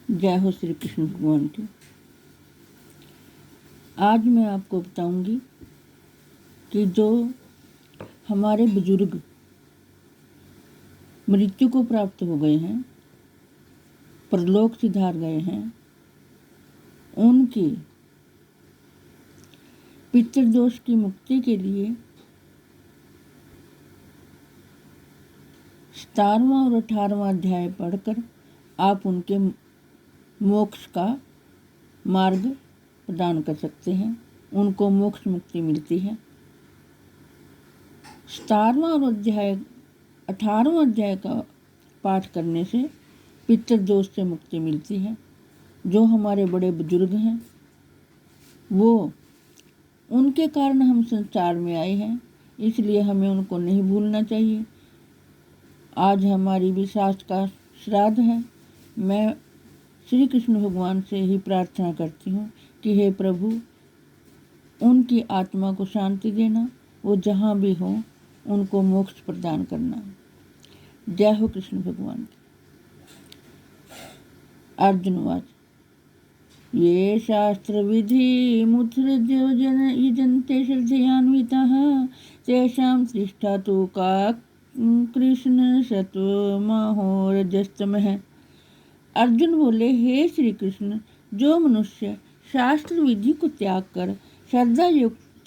जय हो श्री कृष्ण भगवान की। आज मैं आपको बताऊंगी कि जो हमारे बुजुर्ग मृत्यु को प्राप्त हो गए हैं, परलोक सिधार गए हैं, उनकी पितृदोष की मुक्ति के लिए 17वां और 18वां अध्याय पढ़कर आप उनके मोक्ष का मार्ग प्रदान कर सकते हैं, उनको मोक्ष मुक्ति मिलती है। 17वां अध्याय 18वां अध्याय का पाठ करने से पितृदोष से मुक्ति मिलती है। जो हमारे बड़े बुजुर्ग हैं, वो उनके कारण हम संसार में आए हैं, इसलिए हमें उनको नहीं भूलना चाहिए। आज हमारी भी सास का श्राद्ध है। मैं श्री कृष्ण भगवान से ही प्रार्थना करती हूँ कि हे प्रभु, उनकी आत्मा को शांति देना, वो जहाँ भी हो उनको मोक्ष प्रदान करना। जय हो कृष्ण भगवान की। अर्जुनवाच ये शास्त्र विधि मुत्सृज्यन्ते श्रद्धयान्विताः तेषां तिष्ठा तु का कृष्ण सत्वमहोरजस्तमः। अर्जुन बोले, हे श्री कृष्ण, जो मनुष्य शास्त्र विधि को त्याग कर श्रद्धा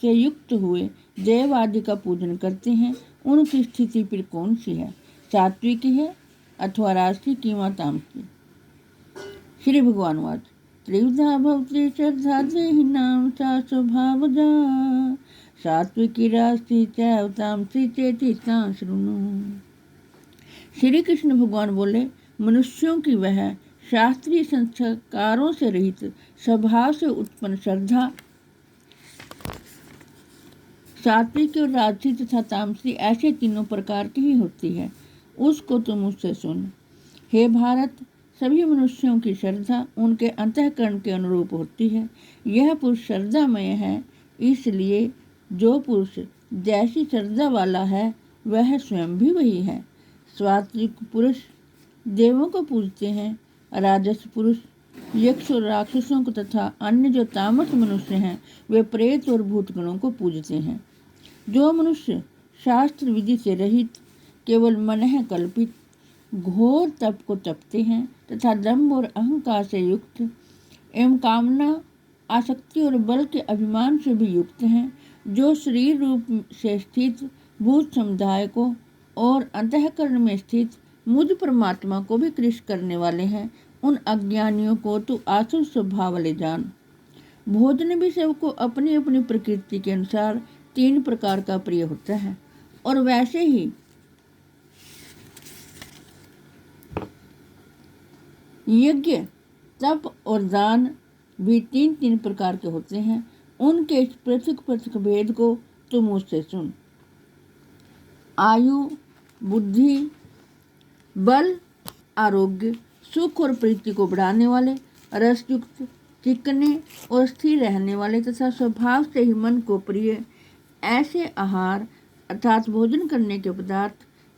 से युक्त हुए देव आदि का पूजन करते हैं, उनकी स्थिति फिर कौन सी है? सात्विक है अथवा राजसिक व तामसिक? श्री भगवान वाच त्रिविधा भवति श्रद्धा देहिनां सा स्वभावजा सात्विकी राजसी चैव तामसी चेति तां शृणु। श्री कृष्ण भगवान बोले, मनुष्यों की वह शास्त्रीय संस्कारों से रहित स्वभाव से उत्पन्न श्रद्धा सात्विक और राजसी तथा तामसी ऐसे तीनों प्रकार की ही होती है, उसको तुम मुझसे सुन। हे भारत, सभी मनुष्यों की श्रद्धा उनके अंतःकरण के अनुरूप होती है। यह पुरुष श्रद्धामय है, इसलिए जो पुरुष जैसी श्रद्धा वाला है वह स्वयं भी वही है। सात्विक पुरुष देवों को पूजते हैं, राजस पुरुष यक्ष और राक्षसों को तथा अन्य जो तामस मनुष्य हैं वे प्रेत और भूतगणों को पूजते हैं। जो मनुष्य शास्त्र विधि से रहित केवल मनः कल्पित घोर तप को तपते हैं तथा दम्भ और अहंकार से युक्त एवं कामना, आसक्ति और बल के अभिमान से भी युक्त हैं, जो शरीर रूप से स्थित भूत समुदाय को और अंतःकरण में स्थित मुझ परमात्मा को भी कृष्ण करने वाले हैं, उन अज्ञानियों को तू आसुर स्वभाव वाले जान। भोजन भी सबको अपनी अपनी प्रकृति के अनुसार 3 प्रकार का प्रिय होता है, और वैसे ही यज्ञ, तप और दान भी 3 प्रकार के होते हैं। उनके इस पृथक पृथक भेद को तुम मुझसे सुन। आयु, बुद्धि, बल, आरोग्य, सुख और प्रीति को बढ़ाने वाले, रसयुक्त, चिकने और स्थिर रहने वाले तथा स्वभाव से ही मन को प्रिय ऐसे आहार अर्थात भोजन करने के पदार्थ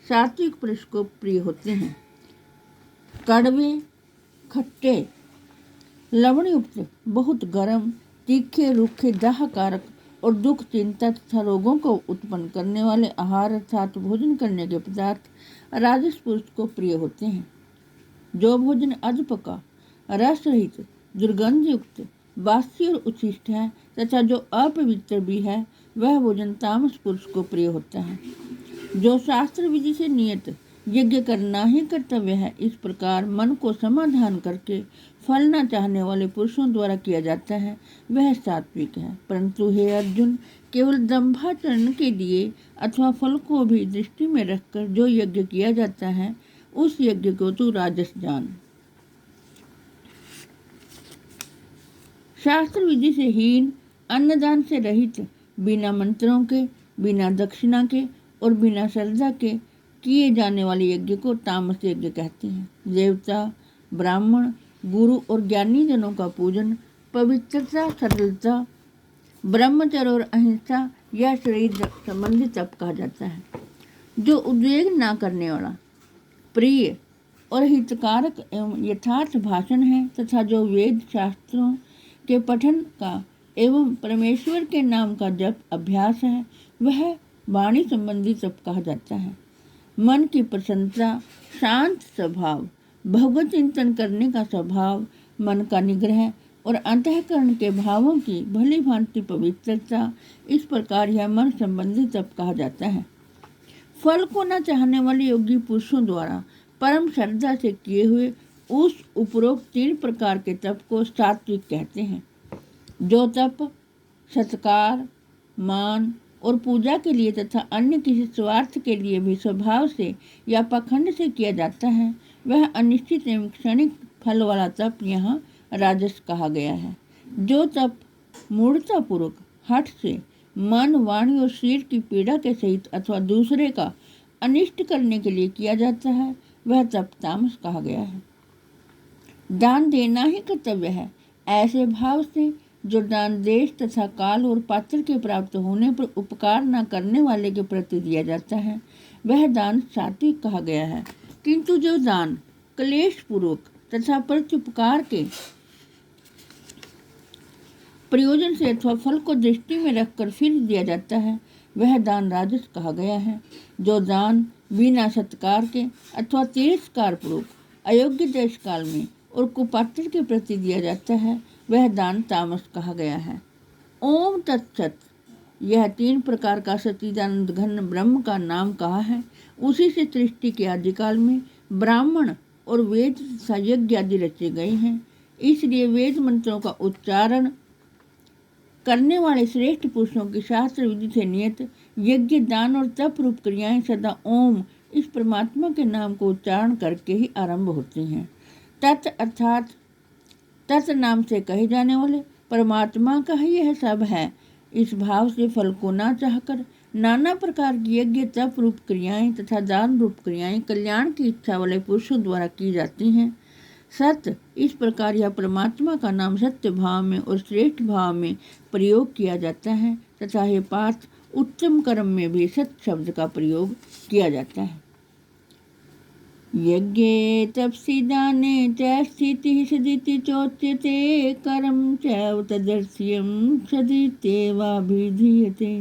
सात्विक पुरुष को प्रिय होते हैं। कड़वे, खट्टे, लवणयुक्त, बहुत गर्म, तीखे, रूखे, दाहकारक और दुख, चिंता तथा रोगों को उत्पन्न करने वाले आहार अर्थात भोजन करने के पदार्थ राजस पुरुष को प्रिय होते हैं। जो भोजन अधपका, रस रहित, दुर्गंध युक्त, बासी और उच्छिष्ट है तथा जो अपवित्र भी है, वह भोजन तामस पुरुष को प्रिय होता है। जो शास्त्र विधि से नियत यज्ञ करना ही कर्तव्य है, इस प्रकार मन को समाधान करके फल न चाहने वाले पुरुषों द्वारा किया जाता है, वह सात्विक है। परंतु हे अर्जुन, केवल दंभाचरण के लिए अथवा फल को भी दृष्टि में रखकर जो यज्ञ किया जाता है, उस यज्ञ को तू राजस जान। शास्त्र विधि से हीन, अन्नदान से रहित, बिना मंत्रों के, बिना दक्षिणा के और बिना श्रद्धा के किए जाने वाले यज्ञ को तामस यज्ञ कहते हैं। देवता, ब्राह्मण, गुरु और ज्ञानी जनों का पूजन, पवित्रता, सरलता, ब्रह्मचर्य और अहिंसा यह शरीर संबंधी तप कहा जाता है। जो उद्वेग ना करने वाला, प्रिय और हितकारक एवं यथार्थ भाषण है, तथा जो वेद शास्त्रों के पठन का एवं परमेश्वर के नाम का जप अभ्यास है, वह वाणी संबंधी जप कहा जाता है। मन की प्रसन्नता, शांत स्वभाव, भगवत चिंतन करने का स्वभाव, मन का निग्रह और अंतःकरण के भावों की भली भांति पवित्रता, इस प्रकार यह मन संबंधी तप कहा जाता है। फल को न चाहने वाले योगी पुरुषों द्वारा परम श्रद्धा से किए हुए उस उपरोक्त 3 प्रकार के तप को सात्विक कहते हैं। जो तप सत्कार, मान और पूजा के लिए तथा अन्य किसी स्वार्थ के लिए भी स्वभाव से या पाखंड से किया जाता है, वह अनिश्चित एवं क्षणिक फल वाला तप यहाँ राजस कहा गया है। जो तप मूढ़तापूर्वक हठ से मन, वाणी और शरीर की पीड़ा के सहित अथवा दूसरे का अनिष्ट करने के लिए किया जाता है, वह तप तामस कहा गया है। दान देना ही कर्तव्य है, ऐसे भाव से जो दान देश तथा काल और पात्र के प्राप्त होने पर उपकार न करने वाले के प्रति दिया जाता है, वह दान सात्विक कहा गया है। किंतु जो दान क्लेश पूर्वक तथा प्रत्युपकार के प्रयोजन से अथवा फल को दृष्टि में रखकर फिर दिया जाता है, वह दान राजस कहा गया है। जो दान बिना सत्कार के अथवा तिरस्कार पूर्वक अयोग्य देश काल में और कुपात्र के प्रति दिया जाता है, वह दान तामस कहा गया है। ओम तत्सत, यह 3 प्रकार का सच्चिदानंद घन ब्रह्म का नाम कहा है। उसी से सृष्टि के आदिकाल में ब्राह्मण और वेद तथा यज्ञ आदि रचे गए हैं। इसलिए वेद मंत्रों का उच्चारण करने वाले श्रेष्ठ पुरुषों की शास्त्र विधि से नियत यज्ञ, दान और तप रूप क्रियाएं सदा ओम इस परमात्मा के नाम को उच्चारण करके ही आरंभ होती हैं। तत् अर्थात तत् नाम से कहे जाने वाले परमात्मा का ही यह सब है। इस भाव से फल को ना चाहकर नाना प्रकार की यज्ञ, तप रूप क्रियाएं तथा दान रूप क्रियाएं कल्याण की इच्छा वाले पुरुषों द्वारा की जाती हैं। सत्य, इस प्रकार यह परमात्मा का नाम सत्य भाव में और श्रेष्ठ भाव में प्रयोग किया जाता है तथा हे पार्थ, उत्तम कर्म में भी सत्य शब्द का प्रयोग किया जाता है। यज्ञे तपसि दाने च स्थितिः सदिति चोच्यते, कर्म च तदर्थ्यं सदित्येवाभिधीयते।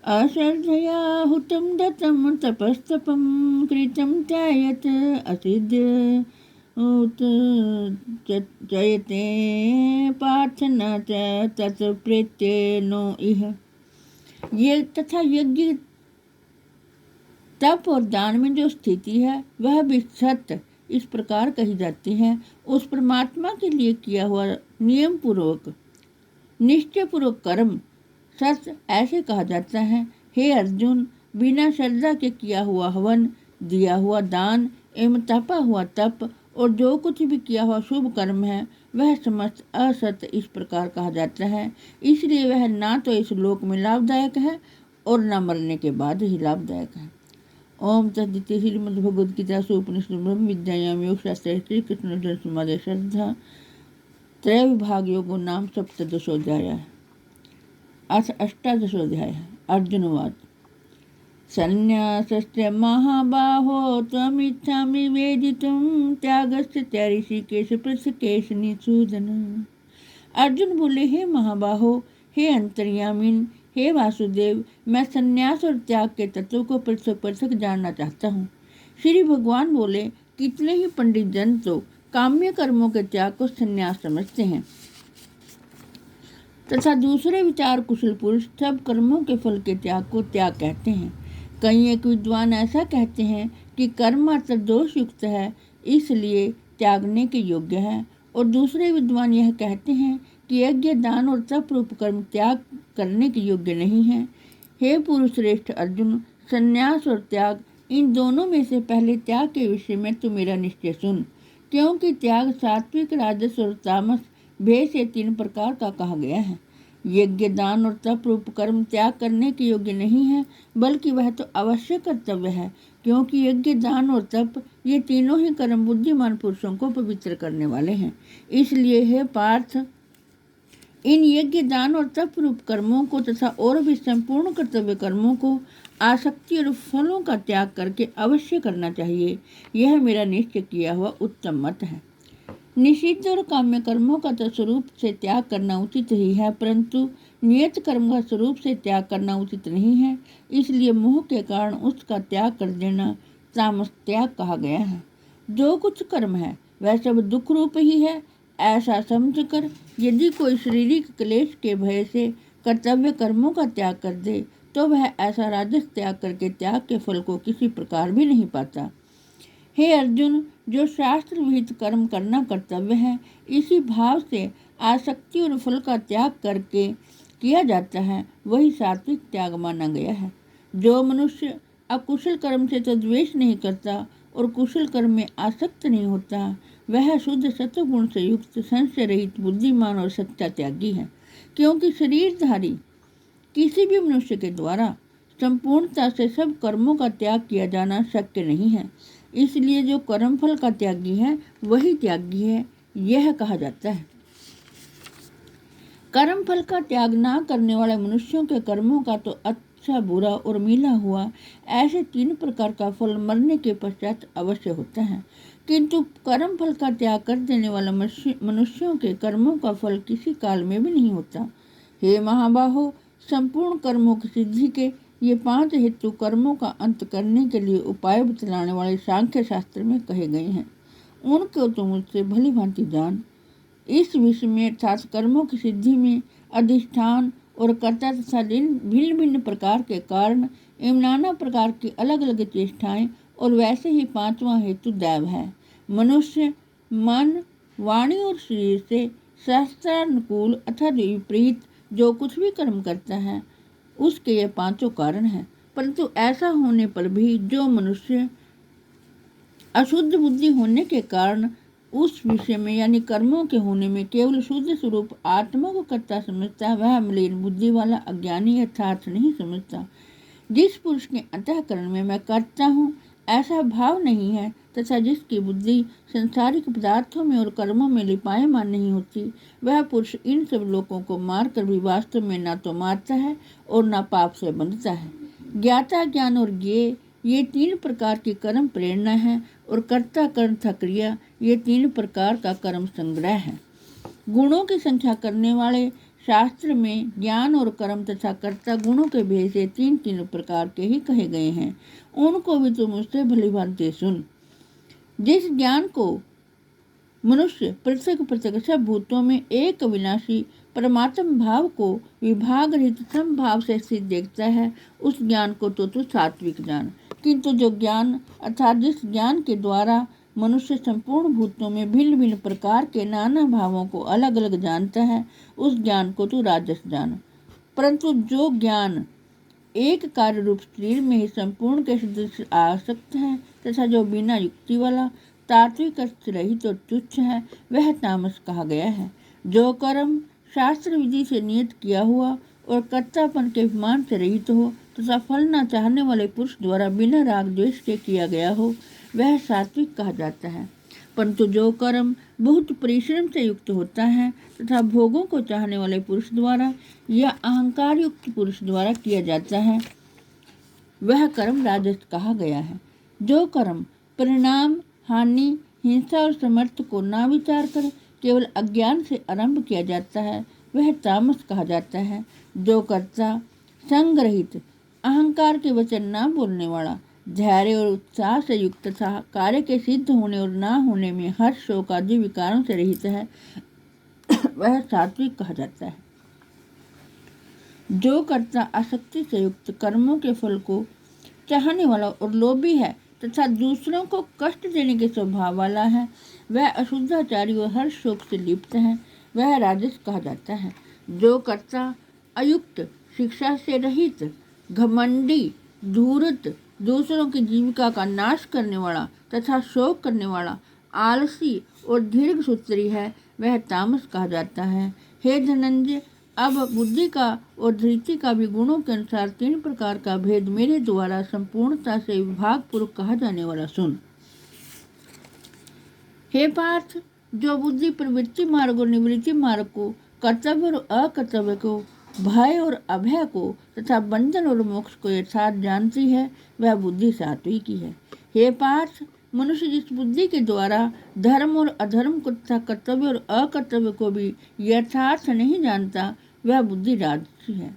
अश्रद्धया हुतं दत्तं तपस्तपं कृतं च यत् असिद्ध जयते पार्थ न तत्प्रेत्य नो इह। ये तथा यज्ञ, तप और दान में जो स्थिति है, वह भी सत्य इस प्रकार कही जाती है। उस परमात्मा के लिए किया हुआ नियम पूर्वक निश्चय पूर्वक कर्म सत्य ऐसे कहा जाता है। हे अर्जुन, बिना श्रद्धा के किया हुआ हवन, दिया हुआ दान एवं तपा हुआ तप और जो कुछ भी किया हुआ शुभ कर्म है, वह समस्त असत्य इस प्रकार कहा जाता है। इसलिए वह ना तो इस लोक में लाभदायक है और न मरने के बाद ही लाभदायक है। ओम तद्दिति श्रीमद्भगवद गीता उपनिषद ब्रह्म विद्यायाम योग शास्त्र श्री कृष्ण अर्जुन संवादे श्रद्धा त्रय विभाग योगो नाम सप्तदशोऽध्यायः। अथ 18वाध्याय। अर्जुनवाद। संन्यासस्य महाबाहो त्वमिच्छामि वेदितुं, त्यागस्य च ऋषिकेश पृथकेश निषूदन। अर्जुन बोले, हे महाबाहो, हे अंतर्यामिन, हे वासुदेव, मैं संन्यास और त्याग के तत्व को पृथक पृथक जानना चाहता हूँ। श्री भगवान बोले, कितने ही पंडित जन तो काम्य कर्मों के त्याग को संन्यास समझते हैं तथा दूसरे विचार कुशल पुरुष सब कर्मों के फल के त्याग को त्याग कहते हैं। कई एक विद्वान ऐसा कहते हैं कि कर्म मात्र दोष युक्त है, इसलिए त्यागने के योग्य है, और दूसरे विद्वान यह कहते हैं कि यज्ञ, दान और तप रूप कर्म त्याग करने के योग्य नहीं है। हे पुरुष श्रेष्ठ अर्जुन, संन्यास और त्याग, इन दोनों में से पहले त्याग के विषय में तू मेरा निश्चय सुन, क्योंकि त्याग सात्विक, राजस और तामस भेद से 3 प्रकार का कहा गया है। यज्ञ, दान और तप रूप कर्म त्याग करने के योग्य नहीं है, बल्कि वह तो अवश्य कर्तव्य है, क्योंकि यज्ञ, दान और तप ये तीनों ही कर्म बुद्धिमान पुरुषों को पवित्र करने वाले हैं। इसलिए हे पार्थ, इन यज्ञ, दान और तप रूप कर्मों को तथा और भी संपूर्ण कर्तव्य कर्मों को आसक्ति और फलों का त्याग करके अवश्य करना चाहिए। यह मेरा निश्चय किया हुआ उत्तम मत है। निषिद्ध और काम्य कर्मों का तो स्वरूप से त्याग करना उचित ही है, परंतु नियत कर्म का स्वरूप से त्याग करना उचित नहीं है। इसलिए मोह के कारण उसका त्याग कर देना तामस त्याग कहा गया है। जो कुछ कर्म है वह सब दुख रूप ही है, ऐसा समझकर यदि कोई शारीरिक क्लेश के भय से कर्तव्य कर्मों का त्याग कर दे तो वह ऐसा राजस त्याग करके त्याग के फल को किसी प्रकार भी नहीं पाता। हे अर्जुन, जो शास्त्र विहित कर्म करना कर्तव्य है, इसी भाव से आसक्ति और फल का त्याग करके किया जाता है, वही सात्विक त्याग माना गया है। जो मनुष्य अकुशल कर्म से तो द्वेष नहीं करता और कुशल कर्म में आसक्त नहीं होता, वह शुद्ध सत्वगुण से युक्त, संशय रहित, बुद्धिमान और सच्चा त्यागी है। क्योंकि शरीरधारी किसी भी मनुष्य के द्वारा संपूर्णता से सब कर्मों का त्याग किया जाना शक्य नहीं है। इसलिए जो कर्मफल का त्यागी है वही त्यागी है, यह कहा जाता है। कर्म फल का त्याग ना करने वाले मनुष्यों के कर्मों का तो अच्छा, बुरा और मिला हुआ ऐसे 3 प्रकार का फल मरने के पश्चात अवश्य होता है, किंतु कर्म फल का त्याग कर देने वाले मनुष्यों के कर्मों का फल किसी काल में भी नहीं होता। हे महाबाहो, संपूर्ण कर्मों की सिद्धि के ये 5 हेतु कर्मों का अंत करने के लिए उपाय बतलाने वाले सांख्य शास्त्र में कहे गए हैं। उनको तो मुझसे भली भांति जान। इस विषय में अर्थात कर्मों की सिद्धि में अधिष्ठान और कर्ता तथा भिन्न भिन्न प्रकार के कारण एवं नाना प्रकार की अलग अलग चेष्टाएं और वैसे ही 5वां हेतु दैव है। मनुष्य मन, वाणी और शरीर से शास्त्रानुकूल अथवा विपरीत जो कुछ भी कर्म करता है उसके ये 5 कारण हैं। परंतु ऐसा होने पर भी जो मनुष्य अशुद्ध बुद्धि होने के कारण उस विषय में यानी कर्मों के होने में केवल शुद्ध स्वरूप आत्मा को कर्ता समझता है, वह मलिन बुद्धि वाला अज्ञानी यथार्थ नहीं समझता। जिस पुरुष के अंतःकरण में मैं करता हूँ ऐसा भाव नहीं है तथा जिसकी बुद्धि संसारिक पदार्थों में और कर्मों में लिपायमान नहीं होती, वह पुरुष इन सब लोगों को मारकर भी वास्तव में ना तो मारता है और ना पाप से बंधता है। ज्ञाता, ज्ञान और ज्ञेय ये 3 प्रकार की कर्म प्रेरणा है और कर्ता, कर्म तथा क्रिया ये 3 प्रकार का कर्म संग्रह है। गुणों की संख्या करने वाले शास्त्र में ज्ञान और कर्म तथा कर्ता गुणों के भेद से 3 प्रकार के ही कहे गए हैं। उनको भी तुम मुझसे भली भांति सुन। जिस ज्ञान को मनुष्य पृथक पृथक सब भूतों में एक विनाशी परमात्म भाव को विभाग रहित समभाव से स्थित देखता है, उस ज्ञान को तो तू सात्विक जान। किंतु जो ज्ञान अर्थात जिस ज्ञान के द्वारा मनुष्य संपूर्ण भूतों में भिन्न भिन्न प्रकार के नाना भावों को अलग अलग जानता है, उस ज्ञान को तू राजस जान। परंतु जो ज्ञान एक कार्य रूप शरीर में ही संपूर्ण के सदृश आसक्त है तथा जो बिना युक्ति वाला तात्विक अर्थ रहित और तुच्छ है, वह तामस कहा गया है। जो कर्म शास्त्र विधि से नियत किया हुआ और कर्तापन के अभिमान से रहित हो तथा फल न चाहने वाले पुरुष द्वारा बिना राग द्वेष के किया गया हो, वह सात्विक कहा जाता है। परंतु जो कर्म बहुत परिश्रम से युक्त होता है तथा भोगों को चाहने वाले पुरुष द्वारा या अहंकार युक्त पुरुष द्वारा किया जाता है, वह कर्म राजस कहा गया है। जो कर्म परिणाम, हानि, हिंसा और समर्थ को ना विचार कर केवल अज्ञान से आरंभ किया जाता है, वह तामस कहा जाता है। जो कर्ता संग्रहित, अहंकार के वचन ना बोलने वाला, धैर्य और उत्साह से युक्त तथा कार्य के सिद्ध होने और ना होने में हर्ष, शोक आदि विकारों से रहित है, वह सात्विक कहा जाता है। जो कर्ता आसक्ति से युक्त कर्मों के फल को चाहने वाला और लोभी है तथा दूसरों को कष्ट देने के स्वभाव वाला है, वह अशुद्धाचारी और हर्ष शोक से लिप्त है, वह राजस कहा जाता है। जो कर्ता अयुक्त, शिक्षा से रहित, घमंडी, धूर्त, दूसरों की जीविका का नाश करने वाला तथा शोक करने वाला, आलसी और दीर्घसूत्री है, वह तामस कहा जाता है। हे धनंजय, अब बुद्धि का और धृति का भी गुणों के अनुसार 3 प्रकार का भेद मेरे द्वारा संपूर्णता से विभाग पूर्वक कहा जाने वाला सुन। हे पार्थ, जो बुद्धि प्रवृत्ति मार्ग और निवृत्ति मार्ग को, कर्तव्य और अकर्तव्य को भय और अभय को तथा बंधन और मोक्ष को यथार्थ जानती है, वह बुद्धि सात्विक ही है। हे पार्थ, मनुष्य जिस बुद्धि के द्वारा धर्म और अधर्म को तथा कर्तव्य और अकर्तव्य को भी यथार्थ नहीं जानता, वह बुद्धि राजसी है।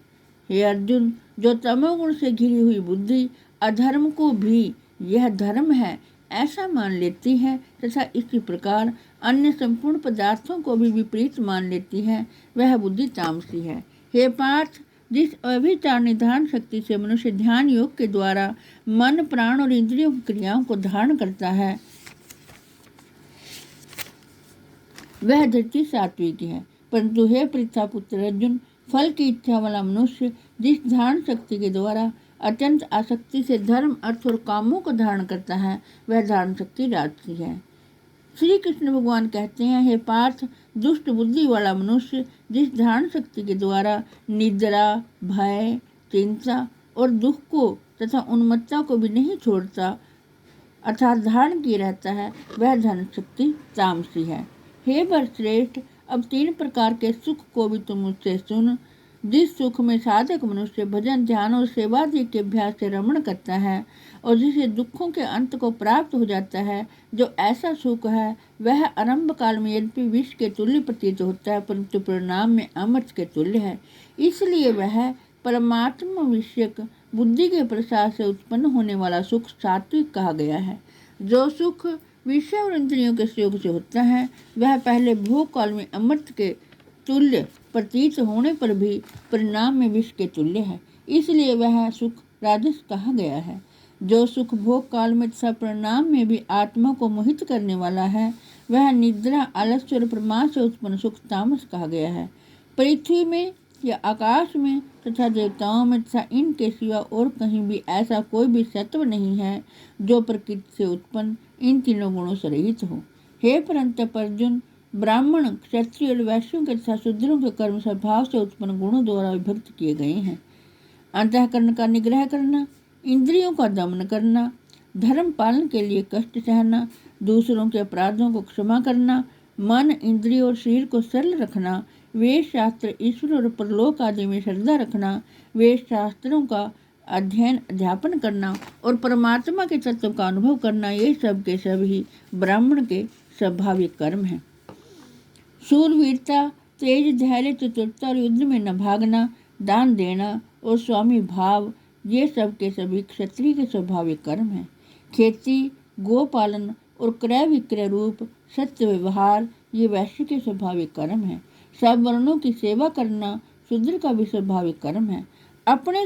हे अर्जुन, जो तमोगुण से घिरी हुई बुद्धि अधर्म को भी यह धर्म है ऐसा मान लेती है तथा इसी प्रकार अन्य संपूर्ण पदार्थों को भी विपरीत मान लेती है, वह बुद्धि तामसी है। हे पार्थ, जिस अभिचार निधान शक्ति से मनुष्य ध्यान योग के द्वारा मन, प्राण और इंद्रियों की क्रियाओं को धारण करता है, वह धृति सात्विक है। परंतु हे पृथा पुत्र अर्जुन, फल की इच्छा वाला मनुष्य जिस धारण शक्ति के द्वारा अत्यंत आसक्ति से धर्म, अर्थ और कामों को धारण करता है, वह धारण शक्ति राजसी है। श्री कृष्ण भगवान कहते हैं, हे पार्थ, दुष्ट बुद्धि वाला मनुष्य जिस धारण शक्ति के द्वारा निद्रा, भय, चिंता और दुख को तथा उन्मत्ता को भी नहीं छोड़ता अर्थात धारण किए रहता है, वह धन शक्ति तामसी है। हे वरश्रेष्ठ, अब 3 प्रकार के सुख को भी तुम मुझसे सुन। जिस सुख में साधक मनुष्य भजन, ध्यान और सेवादि के अभ्यास से रमण करता है और जिसे दुखों के अंत को प्राप्त हो जाता है, जो ऐसा सुख है वह आरंभ काल में यद्यपि विष के तुल्य प्रतीत होता है, परंतु परिणाम में अमृत के तुल्य है। इसलिए वह परमात्मा विषयक बुद्धि के प्रसाद से उत्पन्न होने वाला सुख सात्विक कहा गया है। जो सुख विषय और इंद्रियों के सहयोग से होता है, वह पहले भोग काल में अमृत के तुल्य प्रतीत होने पर भी परिणाम में विष के तुल्य है, इसलिए वह सुख राजस कहा गया है। जो सुख भोग काल में तथा परिणाम में भी आत्मा को मोहित करने वाला है, वह निद्रा, आलस्य और प्रमाद से उत्पन्न सुख तामस कहा गया है। पृथ्वी में या आकाश में तथा देवताओं में तथा इनके सिवा और कहीं भी ऐसा कोई भी सत्व नहीं है जो प्रकृति से उत्पन्न इन तीनों गुणों से रहित हो। हे परंतप अर्जुन, ब्राह्मण, क्षत्रिय और वैश्यों के तथा शूद्रों के कर्म स्वभाव से उत्पन्न गुणों द्वारा विभक्त किए गए हैं। अंतःकरण का निग्रह करना, इंद्रियों का दमन करना, धर्म पालन के लिए कष्ट सहना, दूसरों के अपराधों को क्षमा करना, मन, इंद्रिय और शरीर को सरल रखना, वेद शास्त्र, ईश्वर और परलोक आदि में श्रद्धा रखना, वेद शास्त्रों का अध्ययन, अध्यापन करना और परमात्मा के तत्व का अनुभव करना, ये सब के सब ही ब्राह्मण के स्वाभाविक कर्म हैं। शूरवीरता, तेज, धैर्य, चतुरता और युद्ध में न भागना, दान देना और स्वामी भाव, ये सब के सभी क्षत्रिय के स्वाभाविक कर्म हैं। खेती, गोपालन और क्रय विक्रय रूप सत्य व्यवहार, ये वैश्य के स्वाभाविक कर्म हैं। सब वर्णों की सेवा करना शूद्र का भी स्वाभाविक कर्म है। अपने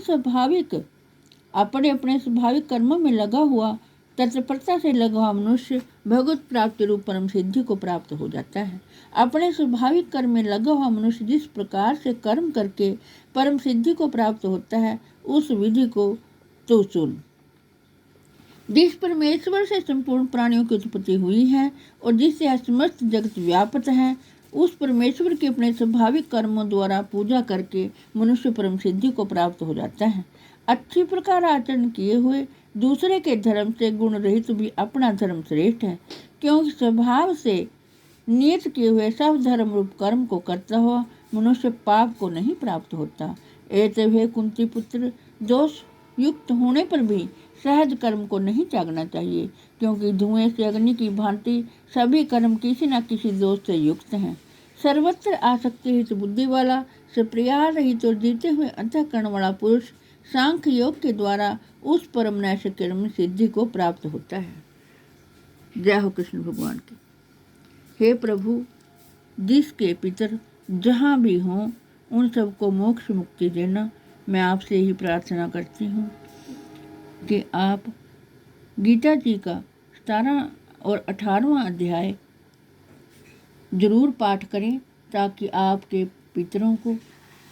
अपने स्वाभाविक कर्मों में लगा हुआ, तत्परता से लगा हुआ मनुष्य भगवत प्राप्ति रूप परम सिद्धि को प्राप्त हो जाता है। अपने स्वाभाविक कर्म में लगा हुआ मनुष्य जिस प्रकार से कर्म करके परम सिद्धि को प्राप्त होता है, उस विधि को तो सुन। जिस परमेश्वर से संपूर्ण प्राणियों की उत्पत्ति हुई है और जिससे समस्त जगत व्याप्त है, उस परमेश्वर के अपने स्वाभाविक कर्मों द्वारा पूजा करके मनुष्य परम सिद्धि को प्राप्त हो जाता है। अच्छी प्रकार आचरण किए हुए दूसरे के धर्म से गुण रहित भी अपना धर्म श्रेष्ठ है, क्योंकि स्वभाव से नियत किए हुए सब धर्म रूप कर्म को करता हुआ मनुष्य पाप को नहीं प्राप्त होता। एतवे कुंती पुत्र, दोष युक्त होने पर भी सहज कर्म को नहीं त्यागना चाहिए, क्योंकि धुएं से अग्नि की भांति सभी कर्म किसी न किसी दोष से युक्त हैं। सर्वत्र आसक्ति रहित बुद्धि वाला, सप्रिया रहित और जीते हुए अंतःकरण वाला पुरुष सांख्य योग के द्वारा उस परम नैतिक कर्म सिद्धि को प्राप्त होता है। जय हो कृष्ण भगवान की। हे प्रभु, जिसके पितर जहाँ भी हों उन सबको मोक्ष मुक्ति देना, मैं आपसे ही प्रार्थना करती हूँ कि आप गीता जी का 17 और 18वां अध्याय जरूर पाठ करें, ताकि आपके पितरों को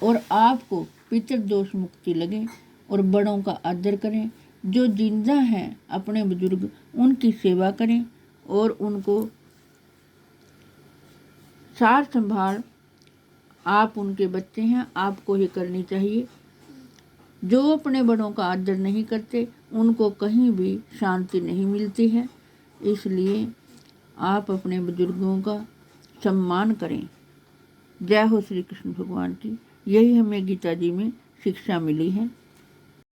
और आपको पितर दोष मुक्ति लगे और बड़ों का आदर करें। जो जिंदा हैं अपने बुजुर्ग, उनकी सेवा करें और उनको सार संभाल आप उनके बच्चे हैं, आपको ही करनी चाहिए। जो अपने बड़ों का आदर नहीं करते उनको कहीं भी शांति नहीं मिलती है, इसलिए आप अपने बुजुर्गों का सम्मान करें। जय हो श्री कृष्ण भगवान की। यही हमें गीता जी में शिक्षा मिली है।